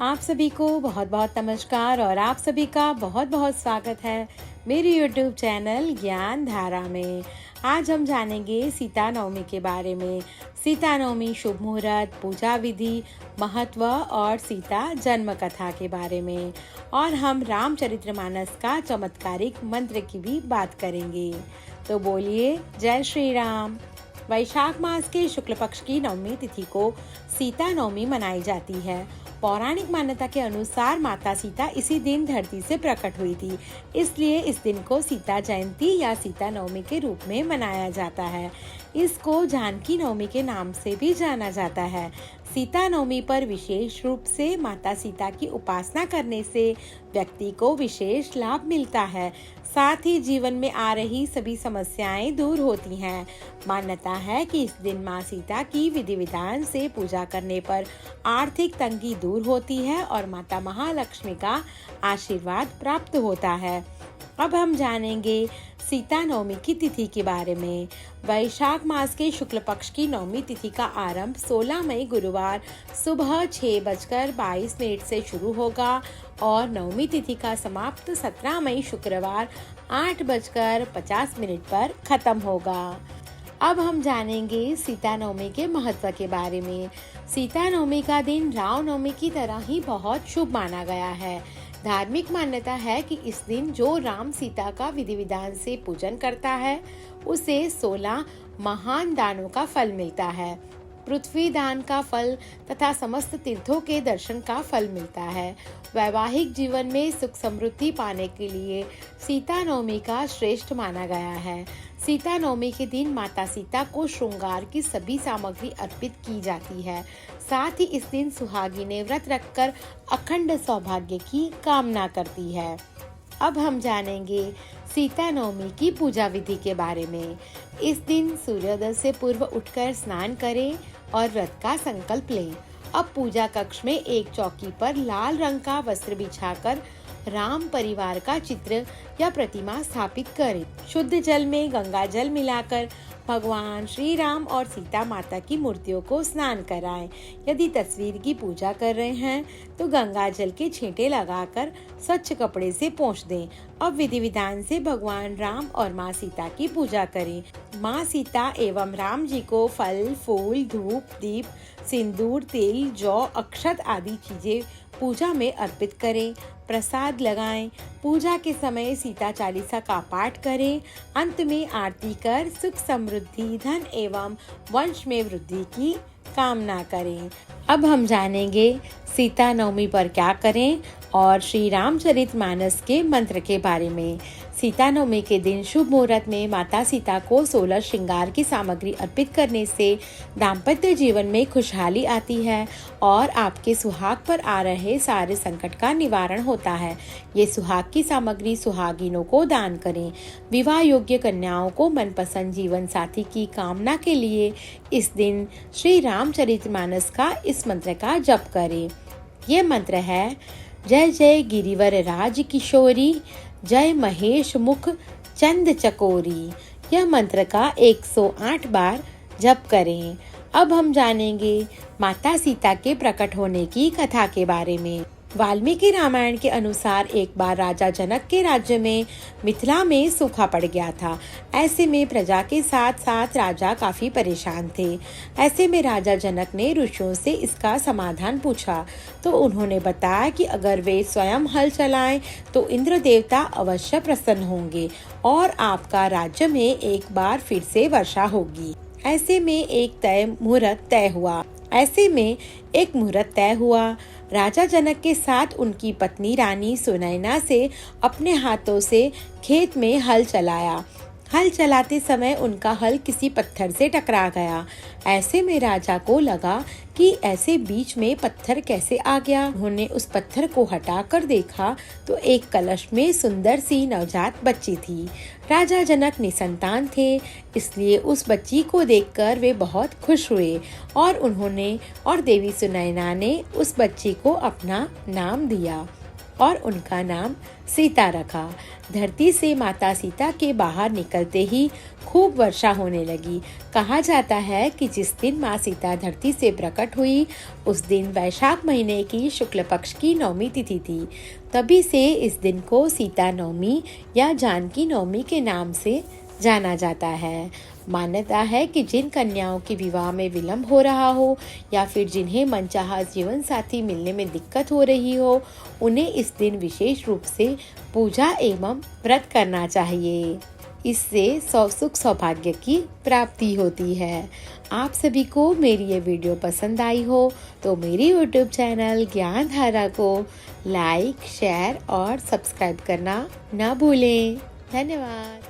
आप सभी को बहुत बहुत नमस्कार और आप सभी का बहुत बहुत स्वागत है मेरे YouTube चैनल ज्ञान धारा में। आज हम जानेंगे सीता नवमी के बारे में। सीता नवमी शुभ मुहूर्त, पूजा विधि, महत्व और सीता जन्म कथा के बारे में। और हम रामचरितमानस का चमत्कारिक मंत्र की भी बात करेंगे। तो बोलिए जय श्री राम। वैशाख मास के शुक्ल पक्ष की नवमी तिथि को सीता नवमी मनाई जाती है। पौराणिक मान्यता के अनुसार माता सीता इसी दिन धरती से प्रकट हुई थी, इसलिए इस दिन को सीता जयंती या सीता नवमी के रूप में मनाया जाता है। इसको जानकी नवमी के नाम से भी जाना जाता है। सीता नवमी पर विशेष रूप से माता सीता की उपासना करने से व्यक्ति को विशेष लाभ मिलता है। साथ ही जीवन में आ रही सभी समस्याएं दूर होती हैं। मान्यता है कि इस दिन माँ सीता की विधि विधान से पूजा करने पर आर्थिक तंगी दूर होती है और माता महालक्ष्मी का आशीर्वाद प्राप्त होता है। अब हम जानेंगे सीता नवमी की तिथि के बारे में। वैशाख मास के शुक्ल पक्ष की नवमी तिथि का आरंभ 16 मई गुरुवार सुबह 6:22 से शुरू होगा और नवमी तिथि का समाप्त 17 मई शुक्रवार 8:50 पर खत्म होगा। अब हम जानेंगे सीता नवमी के महत्व के बारे में। सीता नवमी का दिन राम नवमी की तरह ही बहुत शुभ माना गया है। धार्मिक मान्यता है कि इस दिन जो राम सीता का विधि विधान से पूजन करता है उसे 16 महान दानों का फल मिलता है। पृथ्वी दान का फल तथा समस्त तीर्थों के दर्शन का फल मिलता है। वैवाहिक जीवन में सुख समृद्धि पाने के लिए सीता नवमी का श्रेष्ठ माना गया है। सीता नवमी के दिन माता सीता को श्रृंगार की सभी सामग्री अर्पित की जाती है। साथ ही इस दिन सुहागिनें व्रत रखकर अखंड सौभाग्य की कामना करती है। अब हम जानेंगे सीता नवमी की पूजा विधि के बारे में। इस दिन सूर्योदय से पूर्व उठकर स्नान करें और व्रत का संकल्प लें। अब पूजा कक्ष में एक चौकी पर लाल रंग का वस्त्र बिछाकर राम परिवार का चित्र या प्रतिमा स्थापित करें। शुद्ध जल में गंगा जल मिलाकर भगवान श्री राम और सीता माता की मूर्तियों को स्नान कराएं। यदि तस्वीर की पूजा कर रहे हैं तो गंगा जल के छींटे लगाकर स्वच्छ कपड़े से पोंछ दें। अब विधि विधान से भगवान राम और माँ सीता की पूजा करें। माँ सीता एवं राम जी को फल, फूल, धूप, दीप, सिंदूर, तेल, जौ, अक्षत आदि चीजें पूजा में अर्पित करें। प्रसाद लगाएं। पूजा के समय सीता चालीसा का पाठ करें। अंत में आरती कर सुख समृद्धि, धन एवं वंश में वृद्धि की कामना करें। अब हम जानेंगे सीता नवमी पर क्या करें और श्री रामचरितमानस के मंत्र के बारे में। सीता नवमी के दिन शुभ मुहूर्त में माता सीता को 16 श्रृंगार की सामग्री अर्पित करने से दाम्पत्य जीवन में खुशहाली आती है और आपके सुहाग पर आ रहे सारे संकट का निवारण होता है। ये सुहाग की सामग्री सुहागिनों को दान करें। विवाह योग्य कन्याओं को मनपसंद जीवन साथी की कामना के लिए इस दिन श्री रामचरितमानस का इस मंत्र का जप करें। ये मंत्र है: जय जय गिरिवर राज किशोरी, जय महेश मुख चंद चकोरी। यह मंत्र का 108 बार जप करें। अब हम जानेंगे माता सीता के प्रकट होने की कथा के बारे में। वाल्मीकि रामायण के अनुसार एक बार राजा जनक के राज्य में मिथिला में सूखा पड़ गया था। ऐसे में प्रजा के साथ साथ राजा काफी परेशान थे। ऐसे में राजा जनक ने ऋषियों से इसका समाधान पूछा तो उन्होंने बताया कि अगर वे स्वयं हल चलाएं तो इंद्र देवता अवश्य प्रसन्न होंगे और आपका राज्य में एक बार फिर से वर्षा होगी। ऐसे में एक मुहूर्त तय हुआ। राजा जनक के साथ उनकी पत्नी रानी सुनैना से अपने हाथों से खेत में हल चलाया। हल चलाते समय उनका हल किसी पत्थर से टकरा गया। ऐसे में राजा को लगा कि ऐसे बीच में पत्थर कैसे आ गया। उन्होंने उस पत्थर को हटाकर देखा तो एक कलश में सुंदर सी नवजात बच्ची थी। राजा जनक निसंतान थे, इसलिए उस बच्ची को देखकर वे बहुत खुश हुए और देवी सुनैना ने उस बच्ची को अपना नाम दिया। और उनका नाम सीता रखा। धरती से माता सीता के बाहर निकलते ही खूब वर्षा होने लगी। कहा जाता है कि जिस दिन माँ सीता धरती से प्रकट हुई उस दिन वैशाख महीने की शुक्ल पक्ष की नवमी तिथि थी। तभी से इस दिन को सीता नवमी या जानकी नवमी के नाम से जाना जाता है। मान्यता है कि जिन कन्याओं के विवाह में विलंब हो रहा हो या फिर जिन्हें मनचाहा जीवन साथी मिलने में दिक्कत हो रही हो, उन्हें इस दिन विशेष रूप से पूजा एवं व्रत करना चाहिए। इससे सुख सौभाग्य की प्राप्ति होती है। आप सभी को मेरी ये वीडियो पसंद आई हो तो मेरी यूट्यूब चैनल ज्ञान धारा को लाइक, शेयर और सब्सक्राइब करना न भूलें। धन्यवाद।